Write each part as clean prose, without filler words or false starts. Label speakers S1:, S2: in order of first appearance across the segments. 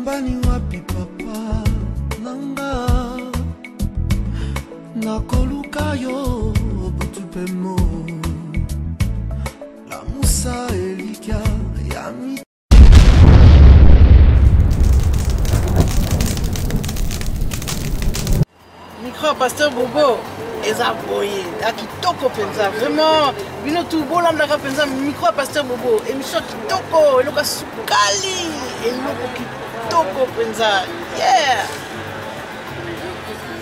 S1: Nyumbani wapi papa nanga nakoluka yo butupemo la musa elika yami.
S2: Micro pasteur Bobo ezaboye akitoko penza vraiment bino tu bolanda ka penza micro pasteur Bobo émission kitoko eloka sukali eloko kitoko penza yeah.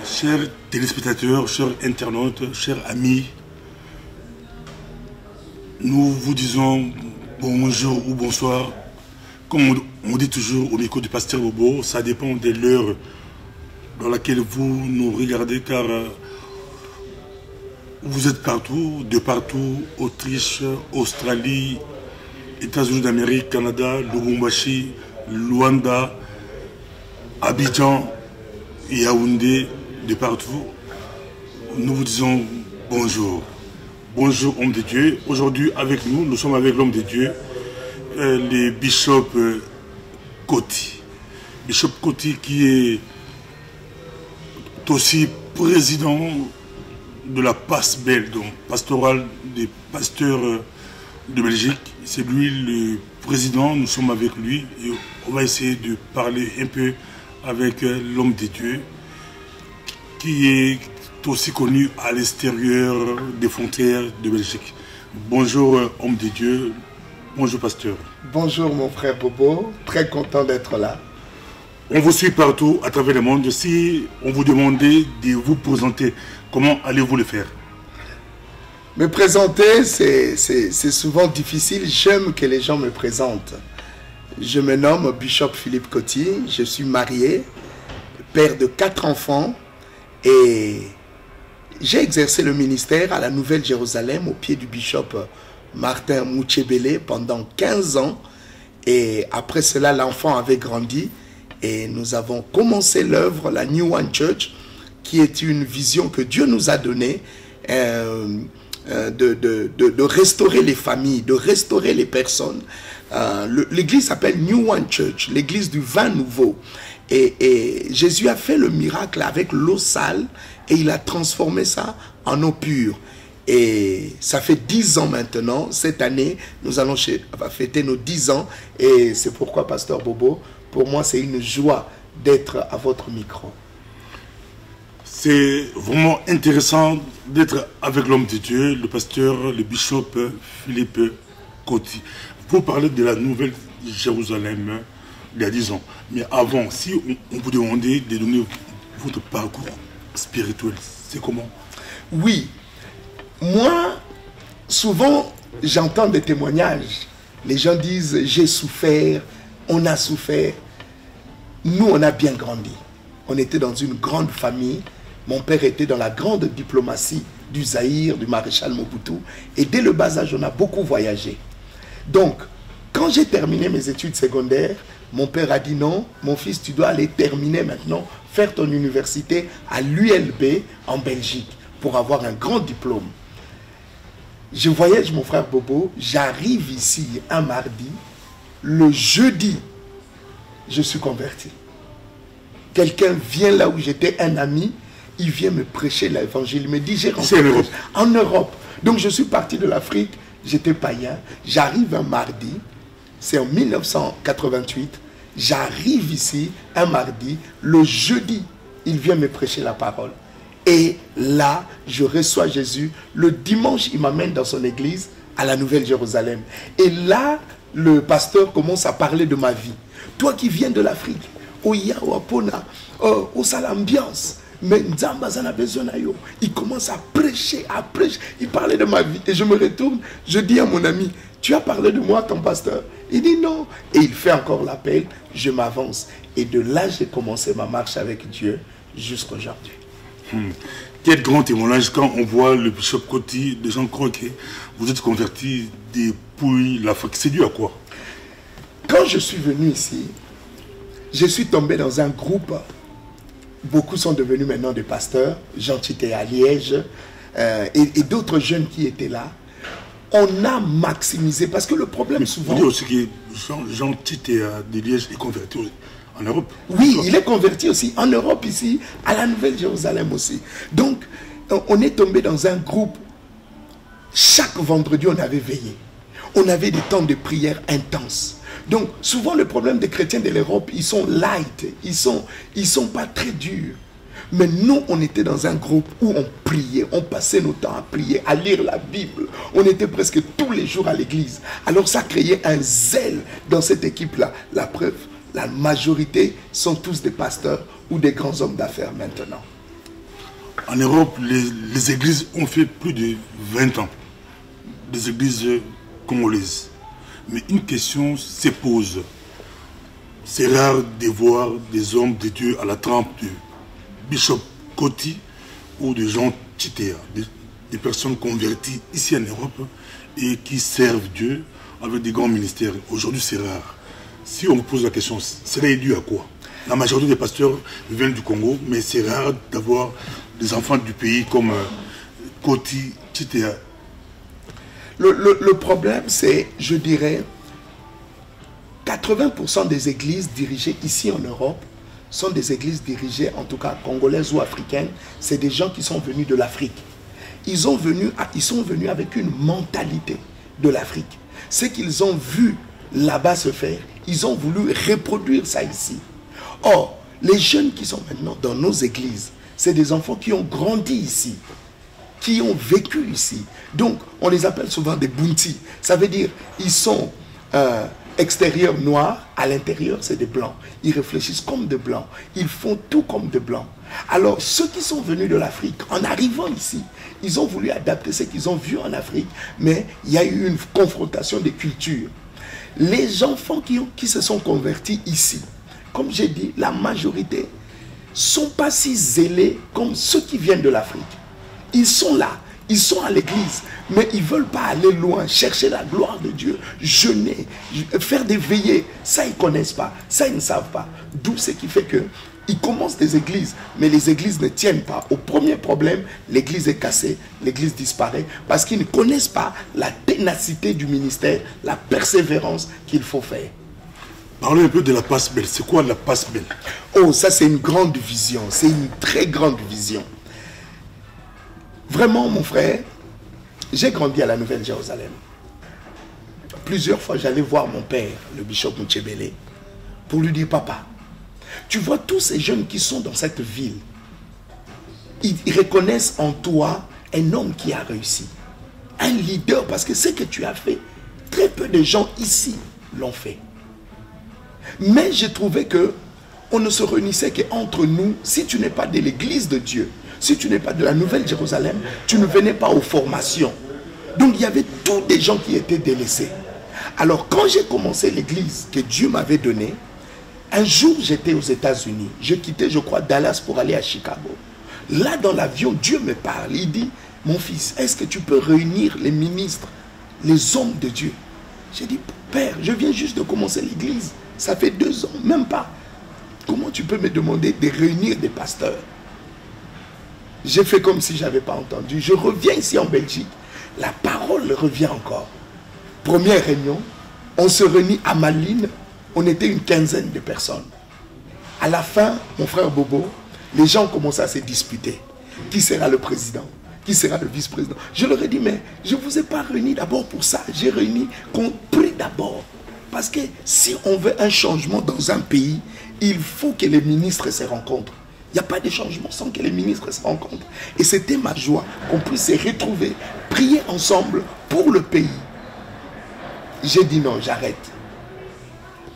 S3: Chers téléspectateurs, chers internautes, chers amis, nous vous disons bonjour ou bonsoir. Comme on dit toujours au micro du pasteur Bobo, ça dépend de l'heure dans laquelle vous nous regardez, car vous êtes partout, de partout, Autriche, Australie, États-Unis d'Amérique, Canada, Lubumbashi, Luanda, Abidjan, Yaoundé, de partout. Nous vous disons bonjour. Bonjour homme de Dieu. Aujourd'hui avec nous, nous sommes avec l'homme de Dieu, le bishop Koti. Bishop Koti qui est aussi président de la PASBEL, donc pastorale des pasteurs de Belgique. C'est lui le président, nous sommes avec lui et on va essayer de parler un peu avec l'homme de Dieu qui est aussi connu à l'extérieur des frontières de Belgique. Bonjour homme de Dieu, bonjour pasteur.
S4: Bonjour mon frère Bobo, très content d'être là.
S3: On vous suit partout à travers le monde. Si on vous demandait de vous présenter, comment allez-vous le faire?
S4: Me présenter, c'est souvent difficile. J'aime que les gens me présentent. Je me nomme Bishop Philippe Koti. Je suis marié, père de 4 enfants et j'ai exercé le ministère à la Nouvelle-Jérusalem au pied du bishop Martin Mouchebele pendant 15 ans. Et après cela, l'enfant avait grandi. Et nous avons commencé l'œuvre, la New One Church, qui est une vision que Dieu nous a donnée de restaurer les familles, de restaurer les personnes. L'église s'appelle New One Church, l'église du vin nouveau. Et Jésus a fait le miracle avec l'eau sale et il a transformé ça en eau pure. Et ça fait 10 ans maintenant. Cette année, nous allons fêter nos 10 ans. Et c'est pourquoi, pasteur Bobo, pour moi, c'est une joie d'être à votre micro.
S3: C'est vraiment intéressant d'être avec l'homme de Dieu, le pasteur, le bishop Philippe Koti. Pour parler de la Nouvelle-Jérusalem il y a 10 ans. Mais avant, si on vous demandait de donner votre parcours spirituel, c'est comment?
S4: Oui. Moi, souvent, j'entends des témoignages. Les gens disent, j'ai souffert, on a souffert. Nous, on a bien grandi. On était dans une grande famille. Mon père était dans la grande diplomatie du Zaïre, du maréchal Mobutu. Et dès le bas âge, on a beaucoup voyagé. Donc, quand j'ai terminé mes études secondaires, mon père a dit non, mon fils, tu dois aller terminer maintenant, faire ton université à l'ULB en Belgique pour avoir un grand diplôme. Je voyage mon frère Bobo, j'arrive ici un mardi, le jeudi, je suis converti. Quelqu'un vient là où j'étais, un ami, il vient me prêcher l'évangile, il me dit j'ai rencontré en Europe. Donc je suis parti de l'Afrique, j'étais païen, j'arrive un mardi, c'est en 1988, j'arrive ici un mardi, le jeudi, il vient me prêcher la parole. Et là, je reçois Jésus. Le dimanche, il m'amène dans son église à la Nouvelle-Jérusalem. Et là, le pasteur commence à parler de ma vie. Toi qui viens de l'Afrique, l'ambiance. Mais Nzambazana besoin na yo. Il commence à prêcher, Il parlait de ma vie. Et je me retourne, je dis à mon ami, tu as parlé de moi, ton pasteur? Il dit non. Et il fait encore l'appel, je m'avance. Et de là, j'ai commencé ma marche avec Dieu jusqu'à aujourd'hui.
S3: Quel grand témoignage quand on voit le bishop Koti, des gens croient que vous êtes convertis depuis l'Afrique. C'est dû à quoi?
S4: Quand je suis venu ici, je suis tombé dans un groupe. Beaucoup sont devenus maintenant des pasteurs. Jean Tité à Liège et d'autres jeunes qui étaient là. on a maximisé, parce que le problème souvent...
S3: Vous dites aussi que Jean Titea de Liège est converti en Europe.
S4: Oui, il est converti aussi en Europe ici, à la Nouvelle-Jérusalem aussi. Donc, on est tombé dans un groupe. Chaque vendredi, on avait veillé. On avait des temps de prière intenses. Donc, souvent, le problème des chrétiens de l'Europe, ils sont light, ils sont pas très durs. Mais nous, on était dans un groupe où on priait, on passait nos temps à prier, à lire la Bible. On était presque tous les jours à l'église. Alors ça créait un zèle dans cette équipe-là. La preuve, la majorité sont tous des pasteurs ou des grands hommes d'affaires maintenant.
S3: En Europe, les églises ont fait plus de 20 ans. Des églises congolaises. Mais une question se pose. C'est rare de voir des hommes de Dieu à la trempe de Bishop Koti ou de Jean Titea, des personnes converties ici en Europe et qui servent Dieu avec des grands ministères. Aujourd'hui, c'est rare. Si on vous pose la question, c'est dû à quoi? La majorité des pasteurs viennent du Congo, mais c'est rare d'avoir des enfants du pays comme Koti, Titea.
S4: Le problème, c'est, je dirais, 80% des églises dirigées ici en Europe sont des églises dirigées, en tout cas congolaises ou africaines. C'est des gens qui sont venus de l'Afrique. Ils sont venus avec une mentalité de l'Afrique. Ce qu'ils ont vu là-bas se faire, ils ont voulu reproduire ça ici. Or, les jeunes qui sont maintenant dans nos églises, c'est des enfants qui ont grandi ici, qui ont vécu ici. Donc, on les appelle souvent des bunti. Ça veut dire, ils sont extérieurs noirs, à l'intérieur, c'est des blancs. Ils réfléchissent comme des blancs. Ils font tout comme des blancs. Alors, ceux qui sont venus de l'Afrique, en arrivant ici, ils ont voulu adapter ce qu'ils ont vu en Afrique, mais il y a eu une confrontation des cultures. Les enfants qui se sont convertis ici, comme j'ai dit, la majorité ne sont pas si zélés comme ceux qui viennent de l'Afrique. Ils sont là, ils sont à l'église, mais ils ne veulent pas aller loin, chercher la gloire de Dieu, jeûner, faire des veillées. Ça, ils ne connaissent pas, ça, ils ne savent pas. D'où ce qui fait qu'ils commencent des églises, mais les églises ne tiennent pas. Au premier problème, l'église est cassée, l'église disparaît, parce qu'ils ne connaissent pas la ténacité du ministère, la persévérance qu'il faut faire.
S3: Parlez un peu de la passe belle. C'est quoi la passe belle?
S4: Oh, ça c'est une grande vision, c'est une très grande vision. Vraiment, mon frère, j'ai grandi à la Nouvelle-Jérusalem. Plusieurs fois, j'allais voir mon père, le bishop Mouchebele, pour lui dire, papa, tu vois tous ces jeunes qui sont dans cette ville, ils reconnaissent en toi un homme qui a réussi, un leader, parce que ce que tu as fait, très peu de gens ici l'ont fait. Mais j'ai trouvé que on ne se réunissait qu'entre nous. Si tu n'es pas de l'église de Dieu, si tu n'es pas de la Nouvelle-Jérusalem, tu ne venais pas aux formations. Donc il y avait tous des gens qui étaient délaissés. Alors quand j'ai commencé l'église que Dieu m'avait donnée, un jour j'étais aux États-Unis. Je quittais, je crois, Dallas pour aller à Chicago. Là dans l'avion, Dieu me parle. Il dit, mon fils, est-ce que tu peux réunir les ministres, les hommes de Dieu? J'ai dit, père, je viens juste de commencer l'église. Ça fait 2 ans, même pas. Comment tu peux me demander de réunir des pasteurs? J'ai fait comme si je n'avais pas entendu. Je reviens ici en Belgique. La parole revient encore. Première réunion, on se réunit à Malines. On était une 15aine de personnes. À la fin, mon frère Bobo, les gens ont commencé à se disputer. Qui sera le président? Qui sera le vice-président? Je leur ai dit, mais je ne vous ai pas réunis d'abord pour ça. J'ai réuni qu'on prie d'abord. Parce que si on veut un changement dans un pays, il faut que les ministres se rencontrent. Il n'y a pas de changement sans que les ministres se rencontrent. Et c'était ma joie qu'on puisse se retrouver, prier ensemble pour le pays. J'ai dit non, j'arrête.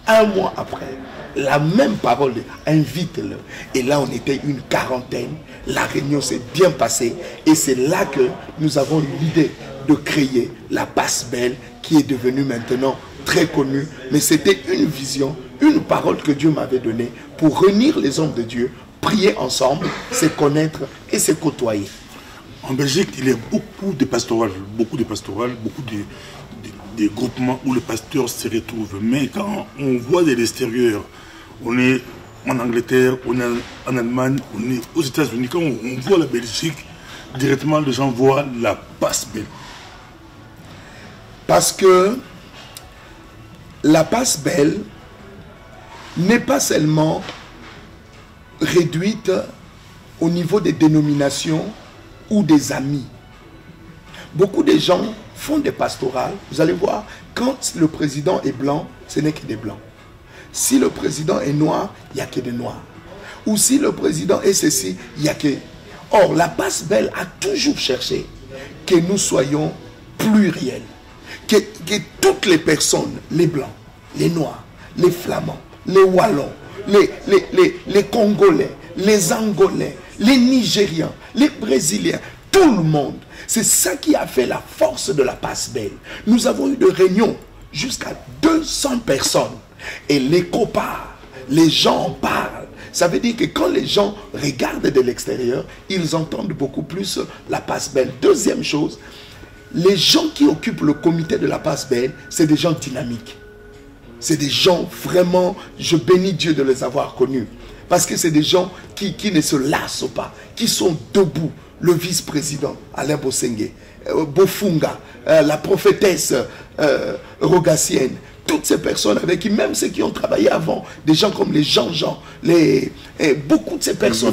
S4: 1 mois après, la même parole, invite-le. Et là, on était une 40aine. La réunion s'est bien passée. Et c'est là que nous avons eu l'idée de créer la passe belle qui est devenue maintenant très connue. Mais c'était une vision, une parole que Dieu m'avait donnée pour réunir les hommes de Dieu, prier ensemble, se connaître et se côtoyer.
S3: En Belgique, il y a beaucoup de pastorales, beaucoup de groupements où le pasteur se retrouve. Mais quand on voit de l'extérieur, on est en Angleterre, on est en Allemagne, on est aux États-Unis, quand on voit la Belgique, directement les gens voient la passe belle.
S4: Parce que la passe belle n'est pas seulement réduite au niveau des dénominations ou des amis. Beaucoup de gens font des pastorales. Vous allez voir, quand le président est blanc, ce n'est que des blancs. Si le président est noir, il n'y a que des noirs. Ou si le président est ceci, il n'y a que... Or, la passe belle a toujours cherché que nous soyons pluriels. Que toutes les personnes, les blancs, les noirs, les flamands, les wallons, les Congolais, les Angolais, les Nigériens, les Brésiliens, tout le monde. C'est ça qui a fait la force de la passe belle. Nous avons eu des réunions jusqu'à 200 personnes. Et l'écho part, les gens en parlent. Ça veut dire que quand les gens regardent de l'extérieur, ils entendent beaucoup plus la passe belle. Deuxième chose, les gens qui occupent le comité de la passe belle, c'est des gens dynamiques. C'est des gens vraiment, je bénis Dieu de les avoir connus. Parce que c'est des gens qui ne se lassent pas, qui sont debout. Le vice-président, Alain Bosengue, Bofunga, la prophétesse Rogacienne, toutes ces personnes avec qui, même ceux qui ont travaillé avant, des gens comme les Jean-Jean, beaucoup de ces personnes,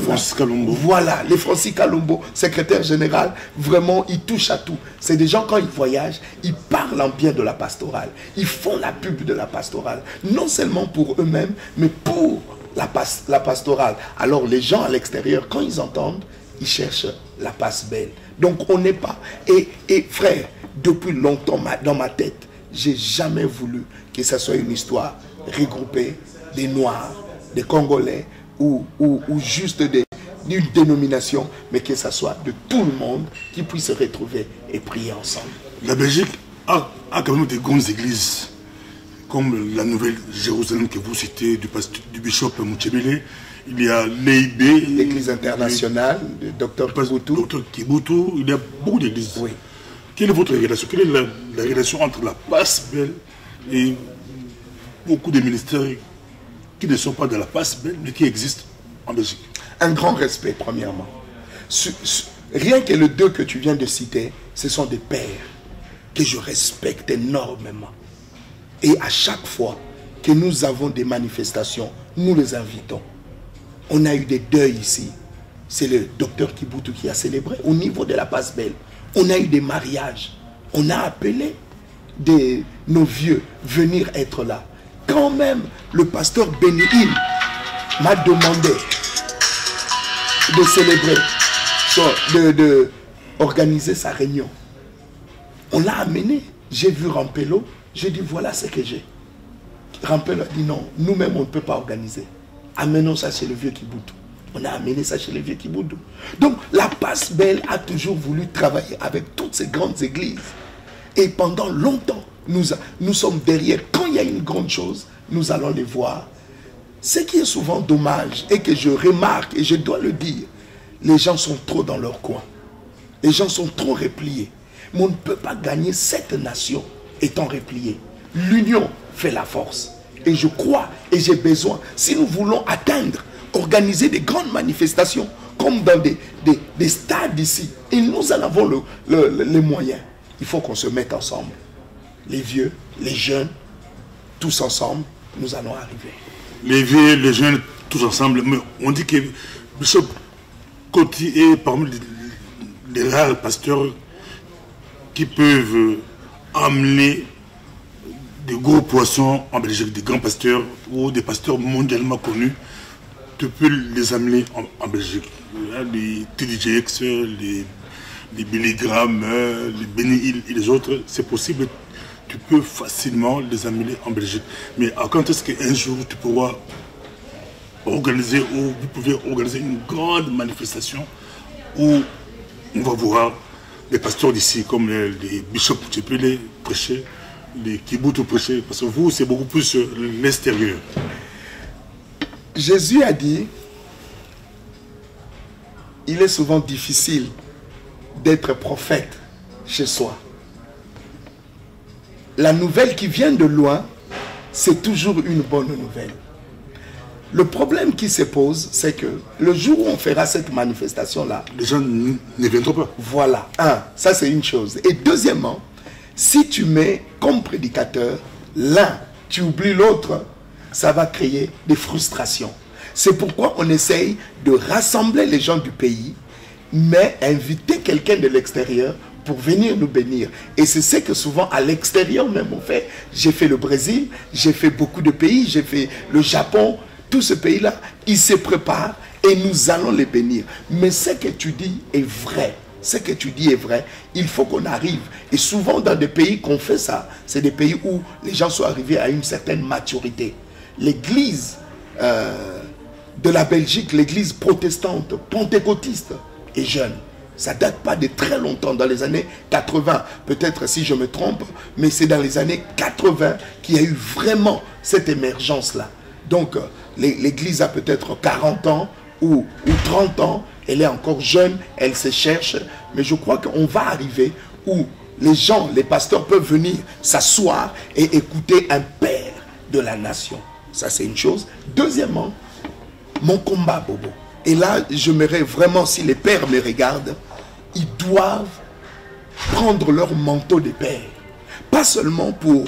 S4: voilà, les Francis Kalombo, secrétaire général, vraiment, ils touchent à tout. C'est des gens, quand ils voyagent, ils parlent en bien de la pastorale. Ils font la pub de la pastorale, non seulement pour eux-mêmes, mais pour la pastorale. Alors, les gens à l'extérieur, quand ils entendent, ils cherchent la passe belle. Donc, on n'est pas... Et frère, depuis longtemps, dans ma tête, j'ai jamais voulu que ça soit une histoire regroupée des Noirs, des Congolais ou juste d'une dénomination, mais que ça soit de tout le monde qui puisse se retrouver et prier ensemble.
S3: La Belgique a quand même des grandes églises, comme la Nouvelle Jérusalem que vous citez, du bishop Moutchebele. Il y a l'EIB,
S4: l'Église internationale, le docteur Kibutu.
S3: Docteur Kibutu, il y a beaucoup d'églises. Oui. Quelle est votre relation? Quelle est la relation entre la passe belle et beaucoup de ministères qui ne sont pas de la passe belle, mais qui existent en Belgique?
S4: Un grand respect, premièrement. Rien que les deux que tu viens de citer, ce sont des pères que je respecte énormément. Et à chaque fois que nous avons des manifestations, nous les invitons. On a eu des deuils ici. C'est le docteur Kibutu qui a célébré au niveau de la passe belle. On a eu des mariages. On a appelé nos vieux venir être là. Quand même, le pasteur Benihil m'a demandé de célébrer, de organiser sa réunion. On l'a amené. J'ai vu Rampello. J'ai dit, voilà ce que j'ai. Rampello a dit, non, nous-mêmes, on ne peut pas organiser. Amenons ça chez le vieux Kibutu. On a amené ça chez les vieux Kibutu. Donc, la passe belle a toujours voulu travailler avec toutes ces grandes églises. Et pendant longtemps, nous sommes derrière. Quand il y a une grande chose, nous allons les voir. Ce qui est souvent dommage et que je remarque, et je dois le dire, les gens sont trop dans leur coin. Les gens sont trop repliés. Mais on ne peut pas gagner cette nation étant replié. L'union fait la force. Et je crois, et j'ai besoin, si nous voulons atteindre, organiser des grandes manifestations, comme dans des stades ici, et nous en avons les moyens, il faut qu'on se mette ensemble. Les vieux, les jeunes, tous ensemble, nous allons arriver.
S3: Les vieux, les jeunes, tous ensemble, mais on dit que Bishop Coty est parmi les rares pasteurs qui peuvent amener des gros poissons en Belgique, des grands pasteurs ou des pasteurs mondialement connus. Tu peux les amener en Belgique. Les TDJX, les Billy Graham, les Benihil et les autres, c'est possible. Tu peux facilement les amener en Belgique. Mais quand est-ce qu'un jour tu pourras organiser ou vous pouvez organiser une grande manifestation où on va voir les pasteurs d'ici comme les bishops, tu peux les prêcher, les Kibutu prêcher, parce que vous c'est beaucoup plus l'extérieur.
S4: Jésus a dit, il est souvent difficile d'être prophète chez soi. La nouvelle qui vient de loin, c'est toujours une bonne nouvelle. Le problème qui se pose, c'est que le jour où on fera cette manifestation-là,
S3: les gens ne viendront pas.
S4: Voilà. Ça c'est une chose. Et deuxièmement, Si tu mets comme prédicateur l'un, tu oublies l'autre, ça va créer des frustrations. C'est pourquoi on essaye de rassembler les gens du pays, mais inviter quelqu'un de l'extérieur pour venir nous bénir. Et c'est ce que souvent à l'extérieur même on fait. J'ai fait le Brésil, j'ai fait beaucoup de pays, j'ai fait le Japon. Tout ce pays-là, ils se préparent et nous allons les bénir. Mais ce que tu dis est vrai. Ce que tu dis est vrai. Il faut qu'on arrive. Et souvent dans des pays qu'on fait ça, c'est des pays où les gens sont arrivés à une certaine maturité. L'église de la Belgique, l'église protestante, pentecôtiste, est jeune. Ça date pas de très longtemps, dans les années 80. Peut-être si je me trompe, mais c'est dans les années 80 qu'il y a eu vraiment cette émergence-là. Donc, l'église a peut-être 40 ans ou 30 ans. Elle est encore jeune, elle se cherche. Mais je crois qu'on va arriver où les gens, les pasteurs peuvent venir s'asseoir et écouter un père de la nation. Ça, c'est une chose. Deuxièmement, mon combat, Bobo. Et là, j'aimerais vraiment, si les pères me regardent, ils doivent prendre leur manteau de père. Pas seulement pour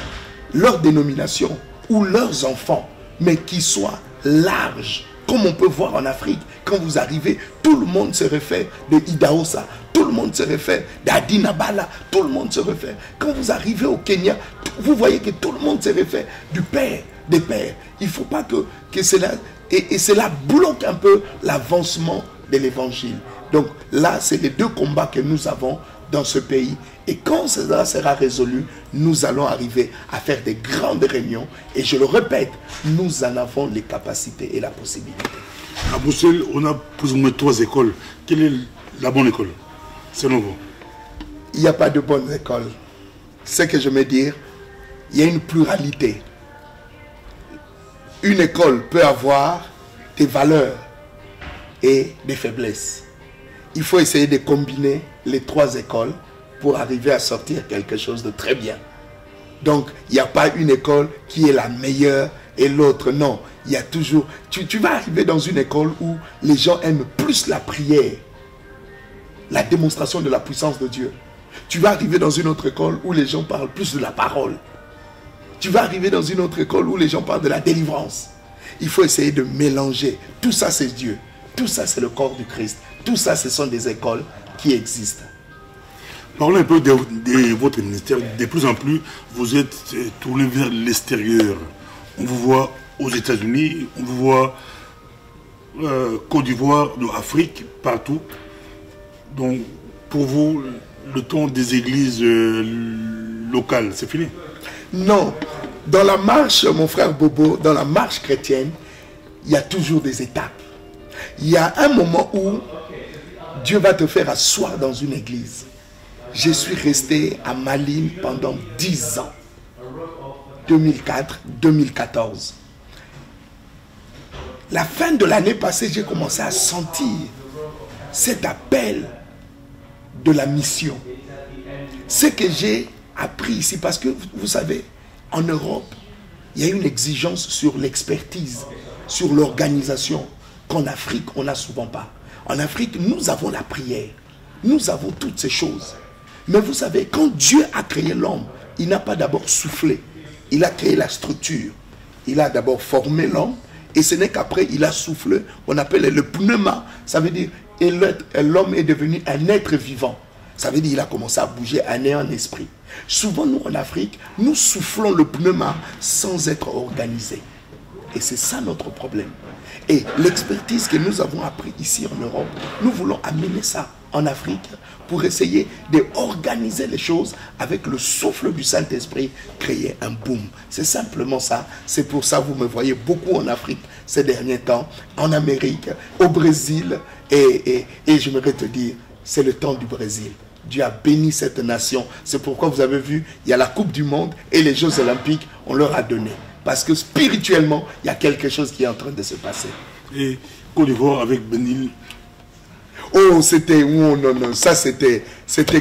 S4: leur dénomination ou leurs enfants, mais qu'ils soient larges. Comme on peut voir en Afrique, quand vous arrivez, tout le monde se réfère de Idaosa, tout le monde se réfère d'Adinabala, tout le monde se réfère. Quand vous arrivez au Kenya, vous voyez que tout le monde se réfère du père, des pères. Il ne faut pas que cela... Et cela bloque un peu l'avancement de l'évangile. Donc là, c'est les deux combats que nous avons dans ce pays. Et quand cela sera résolu, nous allons arriver à faire des grandes réunions. Et je le répète, nous en avons les capacités et la possibilité.
S3: À Bruxelles, on a plus ou moins 3 écoles. Quelle est la bonne école, selon vous?
S4: Il n'y a pas de bonne école. Ce que je veux dire, il y a une pluralité. Une école peut avoir des valeurs et des faiblesses. Il faut essayer de combiner les 3 écoles pour arriver à sortir quelque chose de très bien. Donc, il n'y a pas une école qui est la meilleure et l'autre non. Il y a toujours... Tu vas arriver dans une école où les gens aiment plus la prière, la démonstration de la puissance de Dieu. Tu vas arriver dans une autre école où les gens parlent plus de la parole. Tu vas arriver dans une autre école où les gens parlent de la délivrance. Il faut essayer de mélanger. Tout ça, c'est Dieu. Tout ça, c'est le corps du Christ. Tout ça, ce sont des écoles qui existent.
S3: Parlons un peu de votre ministère. De plus en plus, vous êtes tourné vers l'extérieur. On vous voit aux États-Unis, on vous voit Côte d'Ivoire, Afrique, partout. Donc, pour vous, le temps des églises locales, c'est fini?
S4: Non. Dans la marche, mon frère Bobo, dans la marche chrétienne, il y a toujours des étapes. Il y a un moment où Dieu va te faire asseoir dans une église. Je suis resté à Malines pendant 10 ans. 2004-2014. La fin de l'année passée, j'ai commencé à sentir cet appel de la mission. Ce que j'ai appris ici, parce que vous savez, en Europe, il y a une exigence sur l'expertise, sur l'organisation, qu'en Afrique, on n'a souvent pas. En Afrique, nous avons la prière, nous avons toutes ces choses. Mais vous savez, quand Dieu a créé l'homme, il n'a pas d'abord soufflé, il a créé la structure. Il a d'abord formé l'homme, et ce n'est qu'après, il a soufflé, on appelle le pneuma, ça veut dire, et l'homme est devenu un être vivant. Ça veut dire qu'il a commencé à bouger, à naître un esprit. Souvent, nous, en Afrique, nous soufflons le pneuma sans être organisés. Et c'est ça notre problème. Et l'expertise que nous avons appris ici en Europe, nous voulons amener ça en Afrique pour essayer d'organiser les choses avec le souffle du Saint-Esprit, créer un boom. C'est simplement ça. C'est pour ça que vous me voyez beaucoup en Afrique ces derniers temps, en Amérique, au Brésil. Et j'aimerais te dire, c'est le temps du Brésil. Dieu a béni cette nation. C'est pourquoi vous avez vu, il y a la Coupe du Monde et les Jeux Olympiques, on leur a donné. Parce que spirituellement, il y a quelque chose qui est en train de se passer.
S3: Et Côte d'Ivoire avec Bénin.
S4: Oh, c'était... Oh, non, non, ça c'était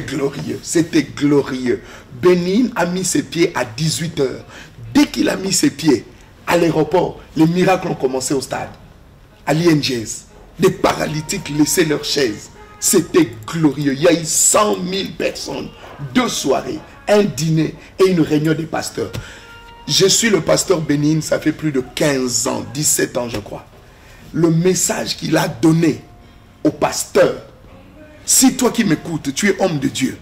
S4: glorieux. C'était glorieux. Bénin a mis ses pieds à 18 h. Dès qu'il a mis ses pieds à l'aéroport, les miracles ont commencé au stade. À l'INGS. Des paralytiques laissaient leurs chaises. C'était glorieux. Il y a eu 100 000 personnes. 2 soirées. un dîner et une réunion des pasteurs. Je suis le pasteur Bénin, ça fait plus de 15 ans, 17 ans je crois. Le message qu'il a donné au pasteur, si toi qui m'écoutes, tu es homme de Dieu,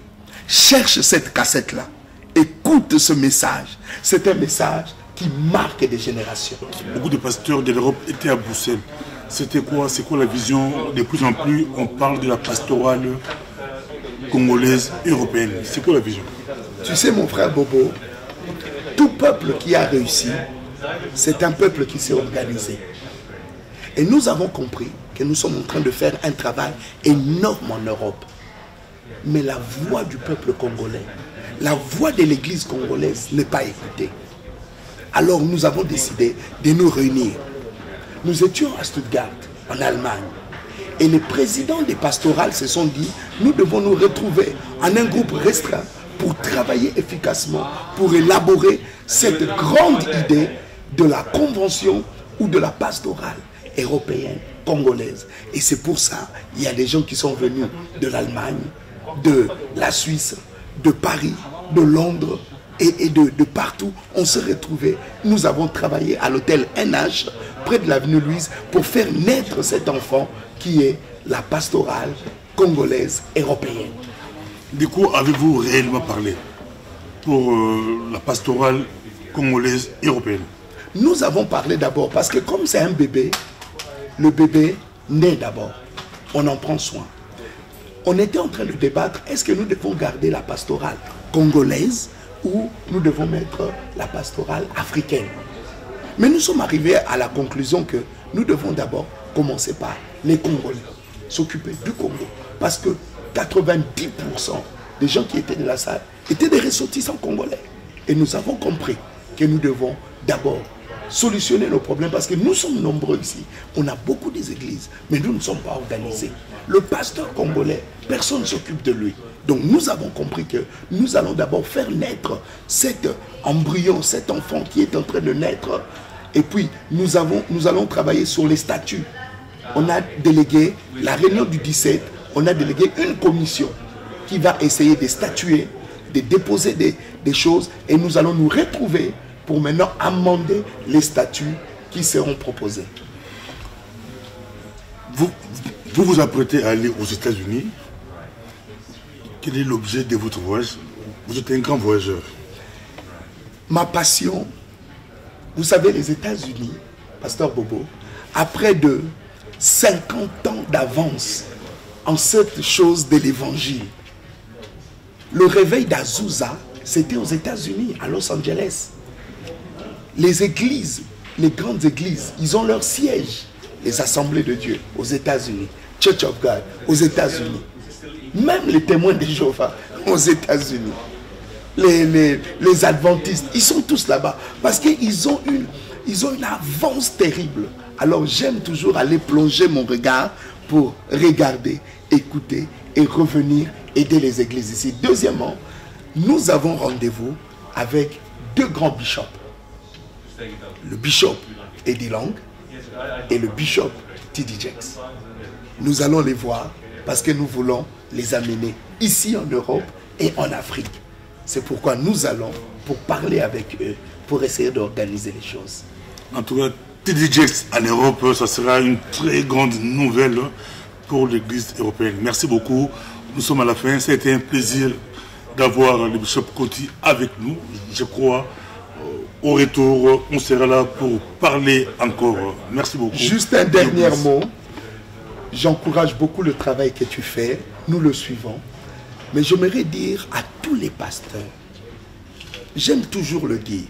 S4: cherche cette cassette-là, écoute ce message. C'est un message qui marque des générations.
S3: Beaucoup de pasteurs de l'Europe étaient à Bruxelles. C'était quoi? C'est quoi la vision? De plus en plus, on parle de la pastorale congolaise européenne. C'est quoi la vision?
S4: Tu sais mon frère Bobo, tout peuple qui a réussi, c'est un peuple qui s'est organisé. Et nous avons compris que nous sommes en train de faire un travail énorme en Europe. Mais la voix du peuple congolais, la voix de l'église congolaise n'est pas écoutée. Alors nous avons décidé de nous réunir. Nous étions à Stuttgart, en Allemagne. Et les présidents des pastorales se sont dit, nous devons nous retrouver en un groupe restreint pour travailler efficacement, pour élaborer cette grande idée de la convention ou de la pastorale européenne, congolaise. Et c'est pour ça, il y a des gens qui sont venus de l'Allemagne, de la Suisse, de Paris, de Londres et de partout. On s'est retrouvés. Nous avons travaillé à l'hôtel NH, près de l'avenue Louise, pour faire naître cet enfant qui est la pastorale congolaise européenne.
S3: Du coup, avez-vous réellement parlé pour la pastorale congolaise européenne?
S4: Nous avons parlé d'abord parce que comme c'est un bébé, le bébé naît d'abord. On en prend soin. On était en train de débattre, est-ce que nous devons garder la pastorale congolaise ou nous devons mettre la pastorale africaine? Mais nous sommes arrivés à la conclusion que nous devons d'abord commencer par les Congolais, s'occuper du Congo. Parce que 90% des gens qui étaient de la salle étaient des ressortissants congolais. Et nous avons compris que nous devons d'abord solutionner nos problèmes parce que nous sommes nombreux ici. On a beaucoup des églises, mais nous ne sommes pas organisés. Le pasteur congolais, personne ne s'occupe de lui. Donc nous avons compris que nous allons d'abord faire naître cet embryon, cet enfant qui est en train de naître. Et puis nous allons travailler sur les statuts. On a délégué la réunion du 17, on a délégué une commission qui va essayer de statuer, de déposer des choses et nous allons nous retrouver pour maintenant amender les statuts qui seront proposés.
S3: Vous vous apprêtez à aller aux États-Unis. Quel est l'objet de votre voyage? Vous êtes un grand voyageur.
S4: Ma passion, vous savez, les États-Unis, Pasteur Bobo, après de 50 ans d'avance en cette chose de l'évangile, le réveil d'Azusa, c'était aux États-Unis, à Los Angeles. Les églises, les grandes églises, ils ont leur siège, les assemblées de Dieu aux États-Unis, Church of God aux États-Unis, même les témoins de Jéhovah aux États-Unis, les adventistes, ils sont tous là-bas parce qu'ils ont une avance terrible. Alors j'aime toujours aller plonger mon regard pour regarder, écouter et revenir aider les églises ici. Deuxièmement, nous avons rendez-vous avec deux grands bishops. Le bishop Eddie Lang et le bishop T.D. Jakes. Nous allons les voir parce que nous voulons les amener ici en Europe et en Afrique. C'est pourquoi nous allons pour parler avec eux, pour essayer d'organiser les choses.
S3: En tout cas, T.D. Jakes en Europe, ça sera une très grande nouvelle pour l'Église européenne. Merci beaucoup. Nous sommes à la fin. C'était un plaisir d'avoir le bishop Koti avec nous. Je crois au retour, on sera là pour parler encore. Merci beaucoup.
S4: Juste un dernier mot. J'encourage beaucoup le travail que tu fais. Nous le suivons. Mais j'aimerais dire à tous les pasteurs, j'aime toujours le dire,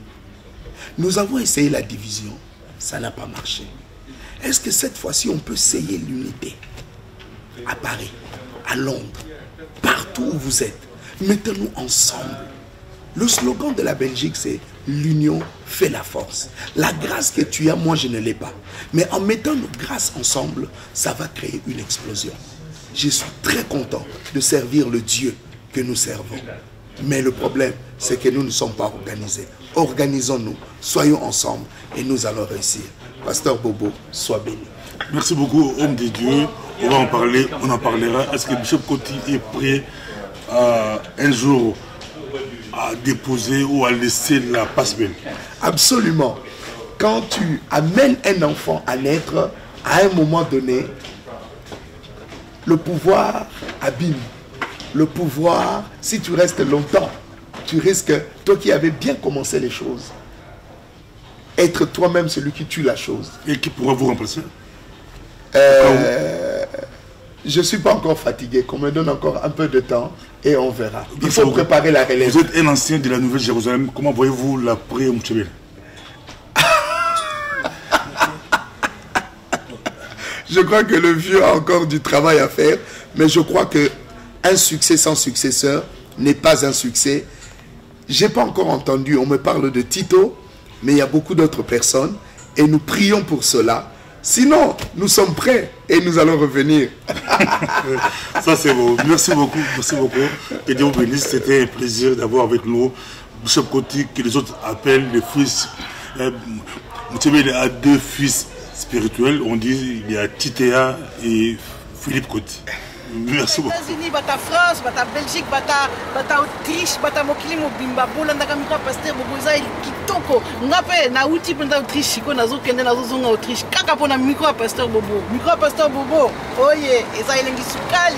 S4: nous avons essayé la division, ça n'a pas marché. Est-ce que cette fois-ci on peut essayer l'unité? À Paris, à Londres, partout où vous êtes, mettons-nous ensemble. Le slogan de la Belgique, c'est « L'union fait la force ». La grâce que tu as, moi je ne l'ai pas. Mais en mettant nos grâces ensemble, ça va créer une explosion. Je suis très content de servir le Dieu que nous servons. Mais le problème, c'est que nous ne sommes pas organisés. Organisons-nous, soyons ensemble et nous allons réussir. Pasteur Bobo, sois béni.
S3: Merci beaucoup, homme de Dieu. On va en parler, on en parlera. Est-ce que Bishop Koti est prêt à un jour à déposer ou à laisser la passe belle.
S4: Absolument. Quand tu amènes un enfant à naître, à un moment donné, le pouvoir abîme. Le pouvoir, si tu restes longtemps, tu risques, toi qui avais bien commencé les choses, être toi-même celui qui tue la chose.
S3: Et qui pourra vous remplacer?
S4: Je ne suis pas encore fatigué, qu'on me donne encore un peu de temps et on verra. Il faut préparer la relève.
S3: Vous êtes un ancien de la Nouvelle-Jérusalem. Comment voyez-vous l'après Mouchébel?
S4: Je crois que le vieux a encore du travail à faire, mais je crois qu'un succès sans successeur n'est pas un succès. Je n'ai pas encore entendu, on me parle de Tito, mais il y a beaucoup d'autres personnes et nous prions pour cela. Sinon, nous sommes prêts et nous allons revenir.
S3: Ça c'est beau. Merci beaucoup. Merci beaucoup. Que Dieu vous bénisse. C'était un plaisir d'avoir avec nous Bishop Koti, que les autres appellent le fils. Mouchébel a deux fils spirituels. On dit il y a Titea et Philippe Koti. Merci beaucoup.
S2: États-Unis, bata France, bata Belgique, bata Autriche, bata mokili mobimba bolandaka mika pasteur boboza kitoko. Ngape na uti penda Autriche ko nazo kende nazo zonga Autriche. Kaka pona micro pasteur bobo. Micro pasteur bobo. Oye, eza elengi sukali.